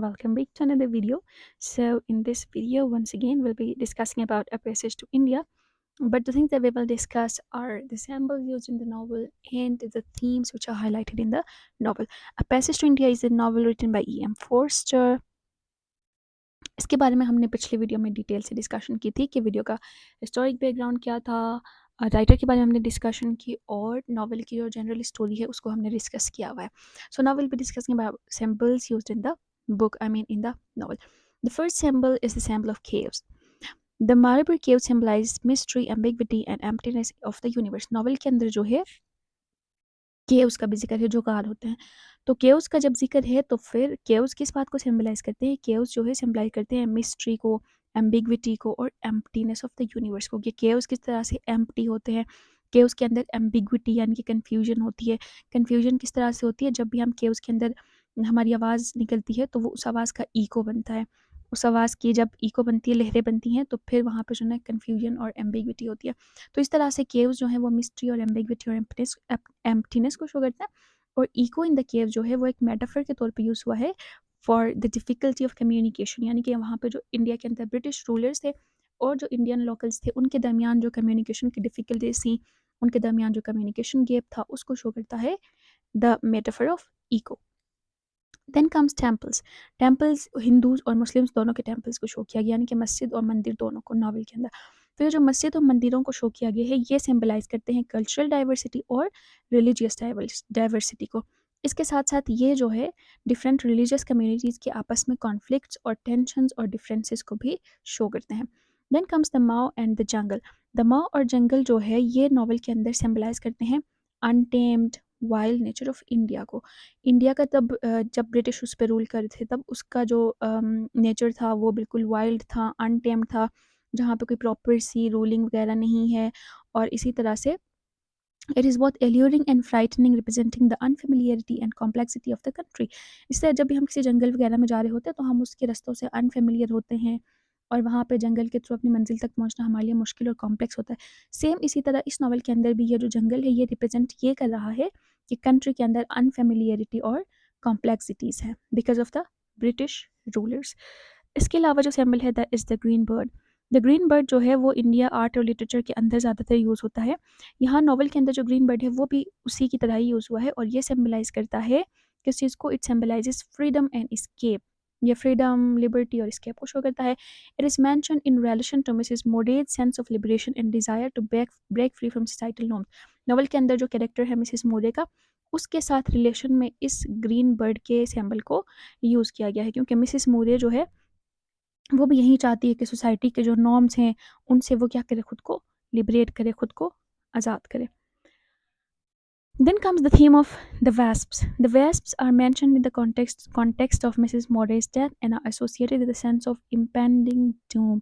welcome back to another video. So in this video, once again, we'll be discussing about A Passage to India. But the things that we will discuss are the symbols used in the novel and the themes which are highlighted in the novel. A Passage to India is a novel written by E.M. Forster. इसके बारे में हमने पिछले video में detail से discussion की थी कि वीडियो का हिस्टोरिक बैकग्राउंड क्या था, राइटर के बारे में हमने डिस्कशन की और नॉवल की जो जनरल स्टोरी है उसको हमने डिस्कस किया हुआ है. So now will be discussing about symbols used in the book, I mean in the novel. The first symbol is the symbol of chaos. The Maribor cave symbolizes mystery, ambiguity and emptiness of the universe. Novel के अंदर जो है caves का भी जिक्र है जो काल होते हैं. तो केव्स का जब जिक्र है तो फिर केव्स किस बात को सिंबलाइज करते हैं? केव्स जो है सिंबलाइज करते हैं मिस्ट्री को, एम्बिग्विटी को और एम्प्टीनेस ऑफ द यूनिवर्स को. कि केव्स किस तरह से एम्प्टी होते हैं, केव्स के अंदर एम्बिग्विटी यानी कि कन्फ्यूजन होती है. कन्फ्यूजन किस तरह से होती है? जब भी हम केव्स के अंदर हमारी आवाज़ निकलती है तो वो उस आवाज़ का ईको बनता है. उस आवाज़ की जब ईको बनती है, लहरें बनती हैं, तो फिर वहाँ पे जो है कन्फ्यूजन और एम्बिग्विटी होती है. तो इस तरह से केव्स जो है वो मिस्ट्री और एम्बिग्विटी और एम्प्टीनेस को शो करता है. और इको इन द केव जो है वो एक मेटाफर के तौर पे यूज़ हुआ है for the difficulty of communication. यानी कि वहाँ पे जो इंडिया के अंदर ब्रिटिश रूलर्स थे और जो इंडियन लोकल्स थे उनके दरमियान जो कम्युनिकेशन की डिफ़िकल्टीज थी, उनके दरमियान जो कम्युनिकेशन गैप था उसको शो करता है the metaphor of echo. Then comes temples. Temples Hindus और मुस्लिम्स दोनों के टेम्पल्स को शो किया गया, यानी कि मस्जिद और मंदिर दोनों को नॉवल के अंदर. तो ये जो मस्जिद और मंदिरों को शो किया गया है ये सिंबलाइज करते हैं कल्चरल डाइवर्सिटी और रिलीजियस डाइवर्सिटी को. इसके साथ साथ ये जो है डिफरेंट रिलीजियस कम्युनिटीज़ के आपस में कॉन्फ्लिक्ट्स और टेंशन्स और डिफरेंसेस को भी शो करते हैं. Then comes the Mau and the jungle. The Mau और जंगल जो है ये नॉवल के अंदर सिंबलाइज करते हैं untamed wild nature of India को. इंडिया का तब जब ब्रिटिश उस पर रूल कर रहे थे तब उसका जो नेचर था वो बिल्कुल वाइल्ड था, अनटेम्ड था, जहाँ पे कोई प्रॉपर सी रूलिंग वगैरह नहीं है. और इसी तरह से इट इज़ बहुत alluring and frightening representing the unfamiliarity and complexity of the country. इसलिए जब भी हम किसी जंगल वगैरह में जा रहे होते हैं तो हम उसके रास्तों से अनफेमिलियर होते हैं और वहाँ पे जंगल के थ्रू अपनी मंजिल तक पहुँचना हमारे लिए मुश्किल और कॉम्प्लेक्स होता है. सेम इसी तरह इस नावल के अंदर भी ये जो जंगल है ये रिप्रेजेंट ये कर रहा है कि कंट्री के अंदर अनफेमिलियरिटी और कॉम्प्लेक्सिटीज़ हैं because of the British rulers. इसके अलावा जो सिंबल है that is the green bird. The green bird जो है वो इंडिया आर्ट और लिटरेचर के अंदर ज़्यादातर यूज़ होता है. यहाँ नॉवल के अंदर जो ग्रीन बर्ड है वो भी उसी की तरह ही यूज़ हुआ है और ये सिंबलाइज करता है किस चीज़ को? It symbolises freedom and escape. ये फ्रीडम, लिबर्टी और स्केप को शो करता है. It is mention in relation to Mrs Moore's sense of liberation and desire to break free from societal norms. Novel के अंदर जो कैरेक्टर है मिसेस मोरे का उसके साथ रिलेशन में इस ग्रीन बर्ड के सिंबल को यूज़ किया गया है क्योंकि मिसेस मोरे जो है वो भी यही चाहती है कि सोसाइटी के जो नॉर्म्स हैं उनसे वो क्या करे, खुद को लिबरेट करे, खुद को आज़ाद करे. Then comes the theme of the wasps. The wasps are mentioned in the context of Mrs. Morey's death and are associated with a sense of impending doom.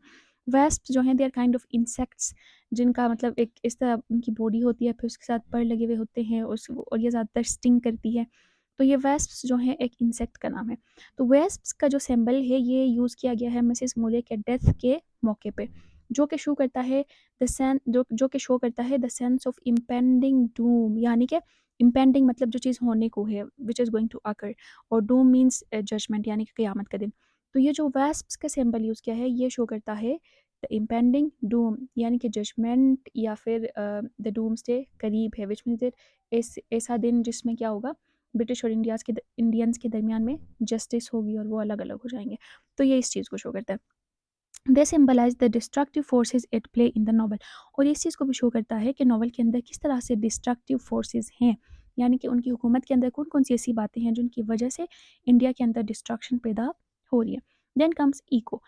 Wasps जो हैं they are kind of insects जिनका मतलब एक इस तरह उनकी body होती है, फिर उसके साथ पर लगे हुए होते हैं और ये ज़्यादातर स्टिंग करती है. तो ये वेस्प्स जो हैं एक इंसेक्ट का नाम है. तो वेस्प्स का जो सिंबल है ये यूज़ किया गया है मिसेस मोरे के डेथ के मौके पे, जो कि शो करता है जो कि शो करता है the sense of impending doom. यानी कि इम्पेंडिंग मतलब जो चीज़ होने को है which is going to occur, और डूम मीन्स जजमेंट यानी कि क़यामत का दिन. तो ये जो वेस्प्स का सिंबल यूज़ किया है ये शो करता है द इम्पेंडिंग डूम यानी कि जजमेंट या फिर द डूम्सडे करीब है, विच मीन्स ऐसा दिन जिसमें क्या होगा, ब्रिटिश और इंडियंस के दरमियान में जस्टिस होगी और वो अलग अलग हो जाएंगे. तो ये इस चीज़ को शो करता है. They symbolise the destructive forces at play in the novel. और इस चीज़ को भी शो करता है कि नावल के अंदर किस तरह से डिस्ट्रक्टिव फोर्सेज हैं, यानी कि उनकी हुकूमत के अंदर कौन कौन सी ऐसी बातें हैं जिनकी वजह से इंडिया के अंदर डिस्ट्रक्शन पैदा हो रही है. Then comes echo.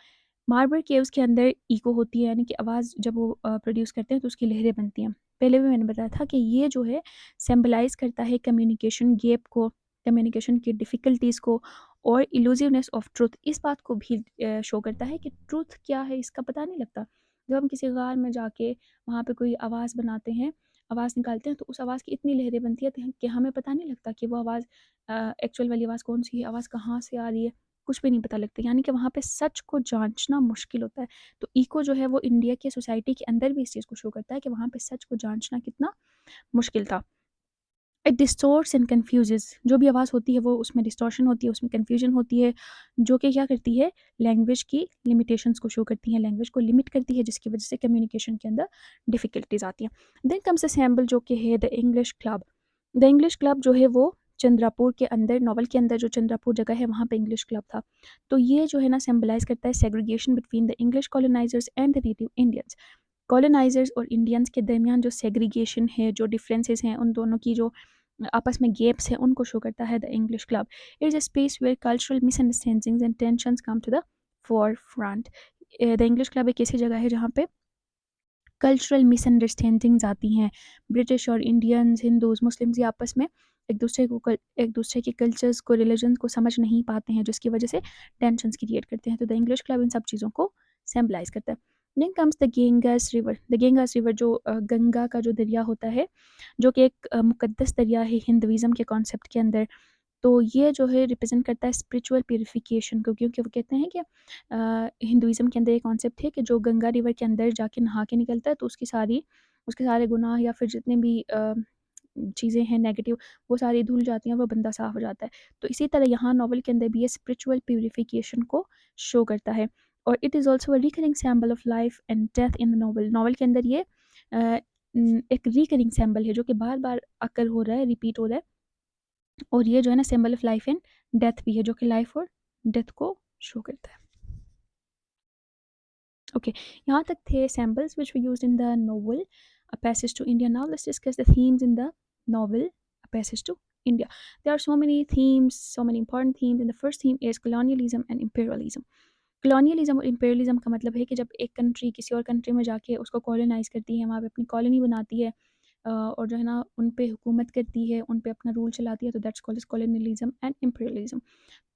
Marabar caves के अंदर इको होती है यानी कि आवाज़ जब वो प्रोड्यूस करते हैं तो उसकी लहरें बनती हैं. पहले भी मैंने बताया था कि ये जो है सिम्बलाइज करता है कम्युनिकेशन गैप को, कम्युनिकेशन की डिफ़िकल्टीज़ को और इल्यूसिवनेस ऑफ ट्रुथ. इस बात को भी शो करता है कि ट्रुथ क्या है इसका पता नहीं लगता. जब हम किसी गार में जाके वहाँ पे कोई आवाज़ बनाते हैं, आवाज़ निकालते हैं तो उस आवाज़ की इतनी लहरें बनती है कि हमें पता नहीं लगता कि वो आवाज़ एक्चुअल वाली आवाज़ कौन सी है, आवाज़ कहाँ से आ रही है, कुछ भी नहीं पता लगता. यानी कि वहाँ पे सच को जांचना मुश्किल होता है. तो इको जो है वो इंडिया की सोसाइटी के अंदर भी इस चीज़ को शो करता है कि वहाँ पे सच को जांचना कितना मुश्किल था. इट डिस्टॉर्ट्स एंड कन्फ्यूजेस, जो भी आवाज़ होती है वो उसमें डिस्टॉर्शन होती है, उसमें कन्फ्यूजन होती है, जो कि क्या करती है, लैंग्वेज की लिमिटेशंस को शो करती हैं, लैंग्वेज को लिमिट करती है, जिसकी वजह से कम्युनिकेशन के अंदर डिफ़िकल्टीज आती हैं। देन कम्स अ सैम्बल जो कि है the English club. The English club जो है वो चंद्रापुर के अंदर, नॉवल के अंदर जो चंद्रापुर जगह है वहाँ पे इंग्लिश क्लब था। तो ये जो है ना सिम्बलाइज करता है segregation between the English colonisers and the native Indians. Colonisers और इंडियंस के दरमियान जो सेग्रीगेशन है, जो डिफरेंसेस हैं, उन दोनों की जो आपस में गैप्स हैं, उनको शो करता है the English club. It is a space where cultural misunderstandings and tensions come to the fore front. The English club एक ऐसी जगह है जहाँ पे कल्चरल मिसअंडरस्टैंडिंग्स आती हैं। ब्रिटिश और इंडियंस, हिंदूज, मुस्लिम्स ये आपस में एक दूसरे के कल्चर्स को, रिलीजन को समझ नहीं पाते हैं, जिसकी वजह से टेंशंस क्रिएट करते हैं। तो द इंग्लिश क्लब इन सब चीज़ों को सिम्बलाइज करता है। Then comes the Ganges river. The Ganges river जो गंगा का जो दरिया होता है, जो कि एक मुकद्दस दरिया है हिंदुइज़्म के कॉन्सेप्ट के अंदर। तो ये जो है रिप्रेजेंट करता है स्पिरिचुअल प्यूरिफिकेशन को, क्योंकि वो कहते हैं कि हिंदुइज़्म के अंदर ये कॉन्सेप्ट है कि जो गंगा रिवर के अंदर जाके नहा के निकलता है तो उसके सारे गुनाह या फिर जितने भी चीज़ें हैं नेगेटिव, वो सारी धुल जाती हैं, वो बंदा साफ़ हो जाता है। तो इसी तरह यहाँ नॉवल के अंदर भी ये स्पिरिचुअल प्यूरिफिकेशन को शो करता है। और it is also a recurring symbol of life and death in the novel. Novel के अंदर ये एक रिकरिंग सिंबल है जो कि बार-बार अकर हो रहा है, रिपीट हो रहा है। और ये जो है ना symbol of life and death भी है, जो कि लाइफ और डेथ को शो करता है। ओके, यहाँ तक थे samples which were used in the novel a passage to India. Now let's discuss the themes in the novel A Passage to India. There are so many themes, so many important themes, and the first theme is colonialism and imperialism. colonialism और imperialism का मतलब है कि जब एक country किसी और country में जाके उसको कॉलोनाइज करती है, वहाँ पे अपनी कॉलोनी बनाती है, और जो है ना उन पे हुकूमत करती है, उन पे अपना रूल चलाती है, तो that's called colonialism and imperialism.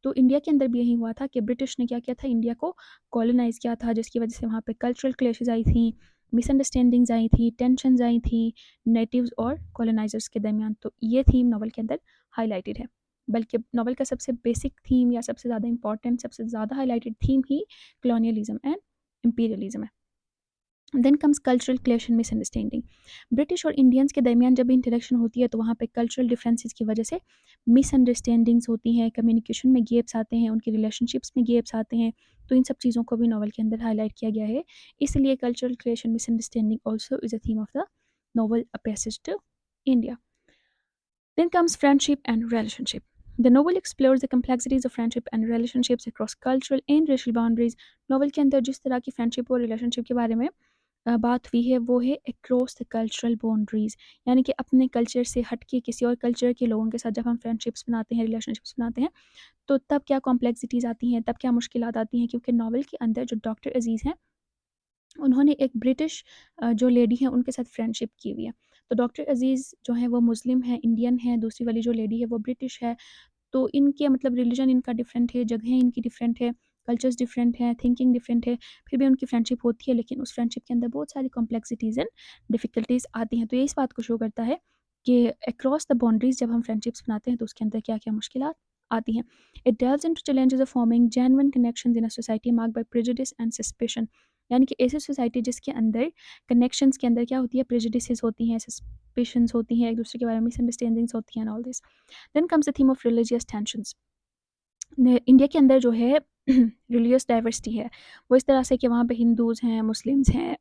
तो इंडिया के अंदर भी यही हुआ था कि ब्रिटिश ने क्या किया था, इंडिया को कॉलोनाइज़ किया था, जिसकी वजह से वहाँ पे कल्चरल क्लैशेस आई थी, मिसअंडरस्टैंडिंग्स आई थी, टेंशन्स आई थी नेटिव्स और कॉलोनाइजर्स के दरमियान। तो ये थीम नावल के अंदर हाईलाइटेड है। बल्कि नावल का सबसे बेसिक थीम या सबसे ज़्यादा इंपॉर्टेंट, सबसे ज़्यादा हाईलाइटेड थीम ही कॉलोनियलिज्म एंड इंपीरियलिज्म है। Then comes cultural clash and misunderstanding. British और इंडियंस के दरमियान जब इंटरेक्शन होती है तो वहाँ पे कल्चरल डिफरेंसेस की वजह से मिसअंडरस्टैंडिंग्स होती हैं, कम्युनिकेशन में गैप्स आते हैं, उनकी रिलेशनशिप्स में गैप्स आते हैं। तो इन सब चीज़ों को भी नावल के अंदर हाईलाइट किया गया है। इसलिए cultural clash and misunderstanding also is a theme of the novel A Passage to India. Then comes friendship and relationship. The novel explores the complexities of friendship and relationships across cultural and racial boundaries. Novel के अंदर जिस तरह की friendship और relationship के बारे में बात हुई है वो है अक्रॉस द कल्चरल बाउंड्रीज, यानी कि अपने कल्चर से हट के किसी और कल्चर के लोगों के साथ जब हम फ्रेंडशिप्स बनाते हैं, रिलेशनशिप्स बनाते हैं, तो तब क्या कॉम्प्लेक्सिटीज़ आती हैं, तब क्या मुश्किलात आती हैं। क्योंकि नॉवल के अंदर जो डॉक्टर अजीज़ हैं, उन्होंने एक ब्रिटिश जो लेडी हैं उनके साथ फ्रेंडशिप की हुई है। तो डॉक्टर अजीज़ जो हैं वो मुस्लिम हैं, इंडियन हैं, दूसरी वाली जो लेडी है वो ब्रिटिश है। तो इनके मतलब रिलीजन इनका डिफरेंट है, जगहें इनकी डिफरेंट है, कल्चर्स डिफरेंट हैं, थिंकिंग डिफरेंट है, फिर भी उनकी फ्रेंडशिप होती है, लेकिन उस फ्रेंडशिप के अंदर बहुत सारी कॉम्प्लेक्सिटीज़ एंड डिफ़िकल्टीज़ आती हैं। तो ये इस बात को शो करता है कि अक्रॉस द बाउंड्रीज़ जब हम फ्रेंडशिप्स बनाते हैं तो उसके अंदर क्या-क्या मुश्किलात आती हैं। It delves into challenges of forming genuine connections in a society marked by prejudice and suspicion. यानी कि ऐसी सोसाइटी जिसके अंदर कनेक्शंस के अंदर क्या होती है, प्रेजुडिसेस होती हैं, सस्पिशंस होती हैं, एक दूसरे के बारे में मिसअंडरस्टैंडिंग्स होती हैं and all this. Then comes the theme of religious tensions. India के अंदर जो है रिलीजियस डाइवर्सिटी है, वो इस तरह से कि वहाँ पे हिंदूज़ हैं, मुस्लिम्स हैं,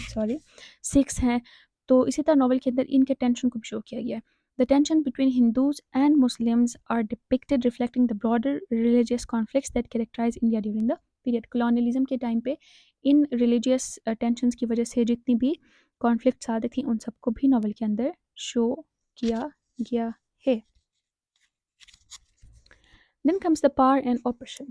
सॉरी, सिख्स हैं। तो इसी तरह नॉवल के अंदर इनके टेंशन को भी शो किया गया है। The tension between Hindus and Muslims are depicted reflecting the broader religious conflicts that characterise India during the period. Colonialism के टाइम पे इन रिलीजियस टेंशंस की वजह से जितनी भी कॉन्फ्लिक्ट्स आती थी, उन सबको भी नॉवल के अंदर शो किया गया है। Then comes the power and oppression.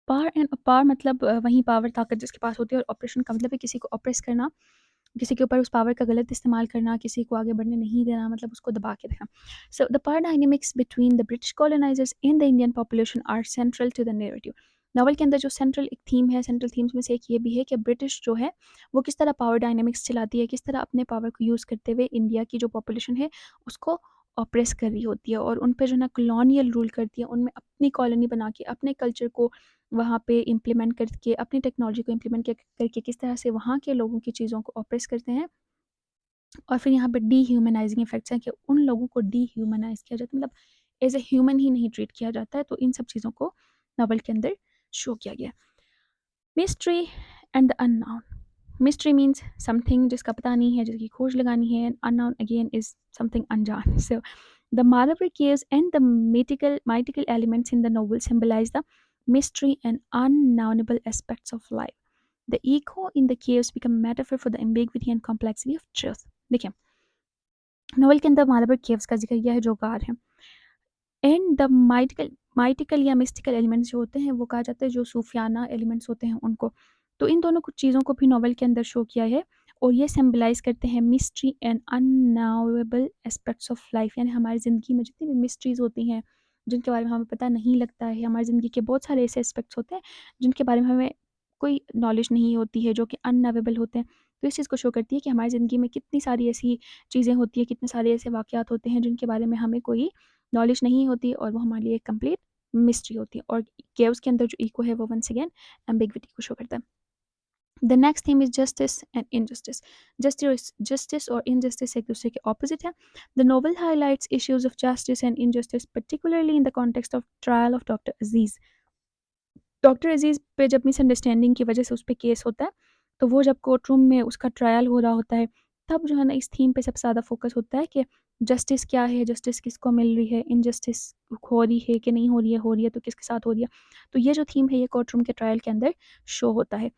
Power मतलब वही पावर, ताकत जिसके पास होती है, और ऑपरेशन का मतलब है किसी को ऑप्रेस करना, किसी के ऊपर उस पावर का गलत इस्तेमाल करना, किसी को आगे बढ़ने नहीं देना, मतलब उसको दबा के रखना। So the power dynamics between the British colonisers and the Indian population are central to the narrative. Novel के अंदर जो सेंट्रल एक थीम है, सेंट्रल थीम्स में से एक ये भी है कि ब्रिटिश जो है वो किस तरह पावर डायनेमिक्स चलाती है, किस तरह अपने पावर को यूज़ करते हुए इंडिया की जो पॉपुलेशन है उसको ऑप्रेस कर रही होती है, और उन पे जो है ना कॉलोनियल रूल करती है, उनमें अपनी कॉलोनी बना के अपने कल्चर को वहाँ पे इम्प्लीमेंट करके, अपनी टेक्नोलॉजी को इम्प्लीमेंट करके किस तरह से वहाँ के लोगों की चीज़ों को ऑप्रेस करते हैं, और फिर यहाँ पे डीह्यूमनाइजिंग इफेक्ट्स हैं कि उन लोगों को डीह्यूमनाइज किया जाता है, मतलब एज ए ह्यूमन ही नहीं ट्रीट किया जाता है। तो इन सब चीज़ों को नॉवल के अंदर शो किया गया। Mystery and the unknown. Mystery means something जिसका पता नहीं है, जिसकी खोज लगानी है। अननोन अगेन इज समथिंग अनजान। सो the Malabar caves and the mythical elements in the novel symbolize the mystery and unknowable aspects of life. The echo in the caves become a metaphor for the ambiguity and complexity of truth. देखिए, novel के अंदर मालाबर caves का जिक्र किया है जो गार है, एंड द माइटिकल या मिस्टिकल एलिमेंट्स जो होते हैं वो कहा जाता है जो सूफियाना एलिमेंट्स होते हैं उनको। तो इन दोनों कुछ चीज़ों को भी नॉवल के अंदर शो किया है और ये सिम्बलाइज करते हैं mystery and unknowable aspects of life, यानी हमारी ज़िंदगी में जितनी भी मिस्ट्रीज होती हैं जिनके बारे में हमें पता नहीं लगता है, हमारी ज़िंदगी के बहुत सारे ऐसे एस्पेक्ट्स होते हैं जिनके बारे में हमें कोई नॉलेज नहीं होती है, जो कि अननावेबल होते हैं। तो इस चीज़ को शो करती है कि हमारी ज़िंदगी में कितनी सारी ऐसी चीज़ें होती हैं, कितने सारे ऐसे वाक़यात होते हैं जिनके बारे में हमें कोई नॉलेज नहीं होती और वो हमारे लिए एक कंप्लीट मिस्ट्री होती है। और केव्स के अंदर जो इको है वो वंस अगेन एम्बिग्विटी को शो करता है। The next theme is justice and injustice. Justice और इनजस्टिस एक दूसरे के ऑपोजिट है। The novel highlights issues of justice and injustice particularly in the context of trial of doctor Aziz. Doctor अजीज पे जब मिसअंडरस्टैंडिंग की वजह से उस पर केस होता है, तो वो जब कोर्ट रूम में उसका ट्रायल हो रहा होता है, तब जो है ना इस थीम पे सबसे ज़्यादा फोकस होता है कि जस्टिस क्या है, जस्टिस किसको मिल रही है, इनजस्टिस हो रही है कि नहीं हो रही है तो किसके साथ हो रही है। तो ये जो थीम है ये कोर्ट रूम के ट्रायल के अंदर शो होता है।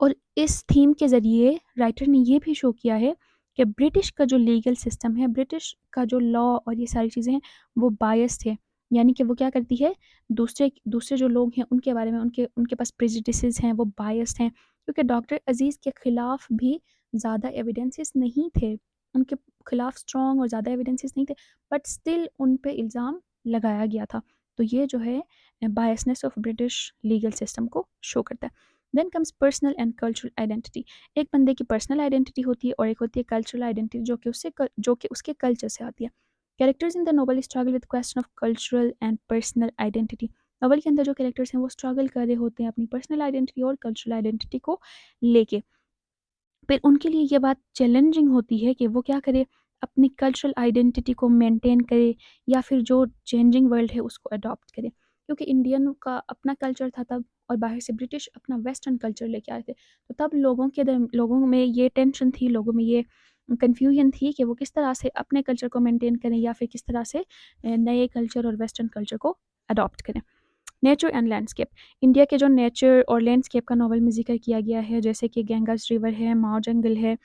और इस थीम के ज़रिए राइटर ने ये भी शो किया है कि ब्रिटिश का जो लीगल सिस्टम है, ब्रिटिश का जो लॉ और ये सारी चीज़ें हैं वो बायस्ड है। यानी कि वो क्या करती है, दूसरे दूसरे जो लोग हैं उनके बारे में उनके उनके पास प्रेजुडिसेस हैं, वो बायस्ड हैं। क्योंकि डॉक्टर अजीज़ के ख़िलाफ़ भी ज़्यादा एविडेंसेस नहीं थे, उनके खिलाफ स्ट्रॉन्ग और ज़्यादा एविडेंसेस नहीं थे, बट स्टिल उन पे इल्ज़ाम लगाया गया था। तो ये जो है biasness of British legal system को शो करता है। Then comes personal and cultural identity. एक बंदे की पर्सनल आइडेंटिटी होती है और एक होती है कल्चरल आइडेंटिटी जो कि उसके कल्चर से आती है। Characters in the novel struggle with question of cultural and personal identity. Novel के अंदर जो कैरेक्टर्स हैं वो स्ट्रगल कर रहे होते हैं अपनी पर्सनल आइडेंटिटी और कल्चरल आइडेंटिटी को लेके। फिर उनके लिए ये बात चैलेंजिंग होती है कि वो क्या करे, अपनी कल्चरल आइडेंटिटी को मेंटेन करे या फिर जो चेंजिंग वर्ल्ड है उसको अडॉप्ट करे। क्योंकि इंडियन का अपना कल्चर था तब और बाहर से ब्रिटिश अपना वेस्टर्न कल्चर लेके आए थे। तो तब लोगों में ये टेंशन थी, लोगों में ये कन्फ्यूजन थी कि वो किस तरह से अपने कल्चर को मेंटेन करें या फिर किस तरह से नए कल्चर और वेस्टर्न कल्चर को अडॉप्ट करें। Nature and landscape. इंडिया के जो नेचर और लैंडस्केप का नॉवल में जिक्र किया गया है, जैसे कि गंगास रिवर है, माओ जंगल है,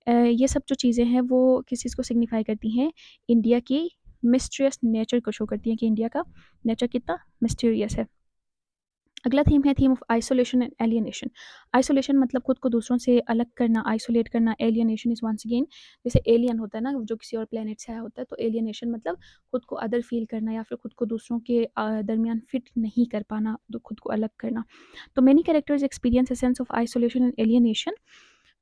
ये सब जो चीज़ें हैं वो किस चीज़ को सिग्निफाई करती हैं, इंडिया की मिस्टीरियस नेचर को शो करती हैं कि इंडिया का नेचर कितना मिस्टीरियस है। अगला थीम है theme of isolation and alienation. Isolation मतलब खुद को दूसरों से अलग करना, आइसोलेट करना। एलियनेशन इज वंस अगेन, जैसे एलियन होता है ना जो किसी और प्लेनेट से आया होता है, तो एलियनेशन मतलब खुद को अदर फील करना या फिर खुद को दूसरों के दरमियान फिट नहीं कर पाना, खुद को अलग करना। तो many characters experience a sense of isolation and alienation.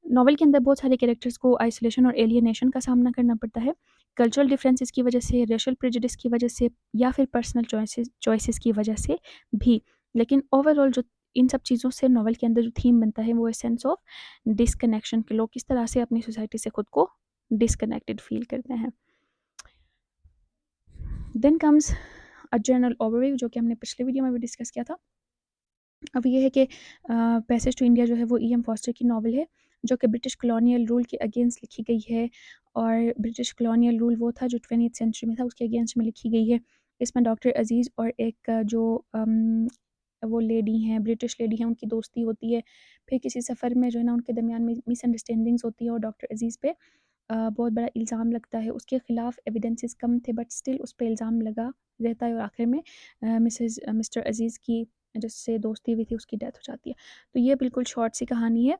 Novel के अंदर बहुत सारे कैरेक्टर्स को आइसोलेशन और एलियनेशन का सामना करना पड़ता है, कल्चरल डिफरेंसेस की वजह से, रेशियल प्रेजुडिस की वजह से या फिर पर्सनल चॉइसेस की वजह से भी। लेकिन ओवरऑल जो इन सब चीज़ों से नॉवल के अंदर जो थीम बनता है वो है सेंस ऑफ डिसकनेक्शन, के लोग किस तरह से अपनी सोसाइटी से खुद को डिसकनेक्टेड फील करते हैं। Then comes a general overview, जो कि हमने पिछले वीडियो में भी डिस्कस किया था। अब ये है कि पैसेज टू इंडिया जो है वो ई.एम. फॉस्टर की नॉवल है, जो कि ब्रिटिश कॉलोनियल रूल के अगेंस्ट लिखी गई है। और ब्रिटिश कॉलोनियल रूल वो था जो 20th सेंचुरी में था, उसके अगेंस्ट में लिखी गई है। इसमें डॉक्टर अजीज़ और एक जो वो लेडी हैं, ब्रिटिश लेडी हैं, उनकी दोस्ती होती है। फिर किसी सफ़र में जो है ना उनके दरमियान में मिसअंडरस्टैंडिंग्स होती है और डॉक्टर अजीज़ पे बहुत बड़ा इल्ज़ाम लगता है। उसके ख़िलाफ़ एविडेंसेस कम थे बट स्टिल उस पे इल्ज़ाम लगा रहता है और आखिर में मिस्टर अजीज़ की जिससे दोस्ती हुई थी उसकी डेथ हो जाती है। तो ये बिल्कुल शॉर्ट सी कहानी है।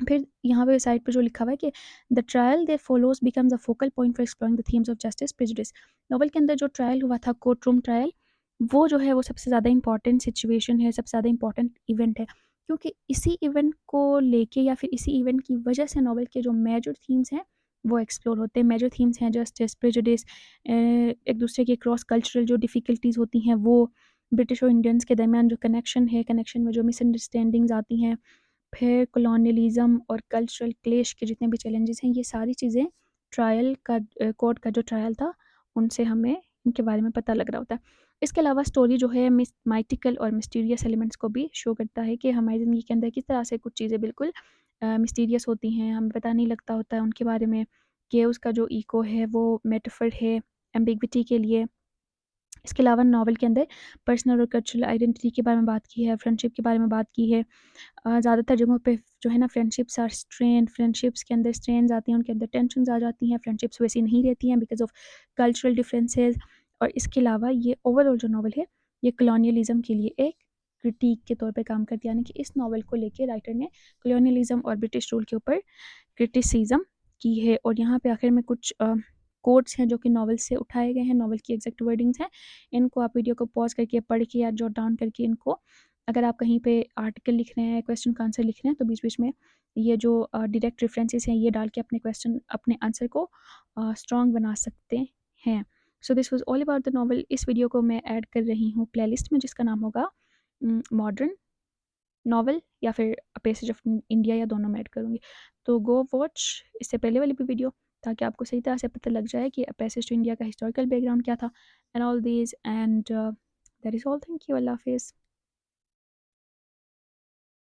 फिर यहाँ पे साइड पे जो लिखा हुआ है कि the trial that follows becomes a focal point for exploring the themes of justice prejudice. Novel के अंदर जो ट्रायल हुआ था, कोर्ट रूम ट्रायल, वो जो है वो सबसे ज़्यादा इंपॉर्टेंट सिचुएशन है, सबसे ज़्यादा इंपॉर्टेंट इवेंट है। क्योंकि इसी इवेंट को लेके या फिर इसी इवेंट की वजह से नॉवल के जो मेजर थीम्स हैं वो एक्सप्लोर होते हैं। मेजर थीम्स हैं जस्टिस, प्रेजुडिस, एक दूसरे के क्रॉस कल्चरल जो डिफ़िकल्टीज़ होती हैं वो, ब्रिटिश और इंडियंस के दरमियान जो कनेक्शन है, कनेक्शन में जो मिसअंडरस्टैंडिंग्स आती हैं, फिर कॉलोनियलिज्म और कल्चरल क्लेश के जितने भी चैलेंजेस हैं, ये सारी चीज़ें ट्रायल का कोर्ट का जो ट्रायल था उनसे हमें इनके बारे में पता लग रहा होता है। इसके अलावा स्टोरी जो है माइटिकल और मिस्टीरियस एलिमेंट्स को भी शो करता है कि हमारी ज़िंदगी के अंदर किस तरह से कुछ चीज़ें बिल्कुल मिस्टीरियस होती हैं, हमें पता नहीं लगता होता है उनके बारे में, कि उसका जो इको है वो मेटाफर है एम्बिग्विटी के लिए। इसके अलावा नॉवल के अंदर पर्सनल और कल्चरल आइडेंटिटी के बारे में बात की है, फ्रेंडशिप के बारे में बात की है। ज़्यादातर जगहों पे जो है ना फ्रेंडशिप्स आर स्ट्रेन, फ्रेंडशिप्स के अंदर स्ट्रेन्स आती हैं, उनके अंदर टेंशन्स आ जाती हैं, फ्रेंडशिप्स वैसी नहीं रहती हैं बिकॉज़ ऑफ कल्चरल डिफरेंसेस। और इसके अलावा ये ओवरऑल जो नॉवल है, ये कॉलोनियलिज़्म के लिए एक क्रिटिक के तौर पे काम करती है, यानी कि इस नॉवल को लेके राइटर ने कॉलोनियलिज़्म और ब्रिटिश रूल के ऊपर क्रिटिसिज्म की है। और यहाँ पे आखिर में कुछ कोट्स हैं जो कि नॉवल से उठाए गए हैं, नॉवल की एग्जैक्ट वर्डिंग्स हैं। इनको आप वीडियो को पॉज करके पढ़ के या जॉट डाउन करके इनको, अगर आप कहीं पे आर्टिकल लिख रहे हैं, क्वेश्चन का आंसर लिख रहे हैं, तो बीच बीच में ये जो डायरेक्ट रेफरेंसेस हैं ये डाल के अपने क्वेश्चन अपने आंसर को स्ट्रॉन्ग बना सकते हैं। So this was all about the novel. इस वीडियो को मैं ऐड कर रही हूँ प्लेलिस्ट में जिसका नाम होगा मॉडर्न नॉवल या फिर अ पैसेज ऑफ इंडिया, या दोनों मैं ऐड करूँगी। तो गो वॉच इससे पहले वाली भी वीडियो, ताकि आपको सही तरह से पता लग जाए कि अ पैसेज टू इंडिया का हिस्टोरिकल बैकग्राउंड क्या था and all these. And that is all. Thank you. अल्लाह हाफ़िज़।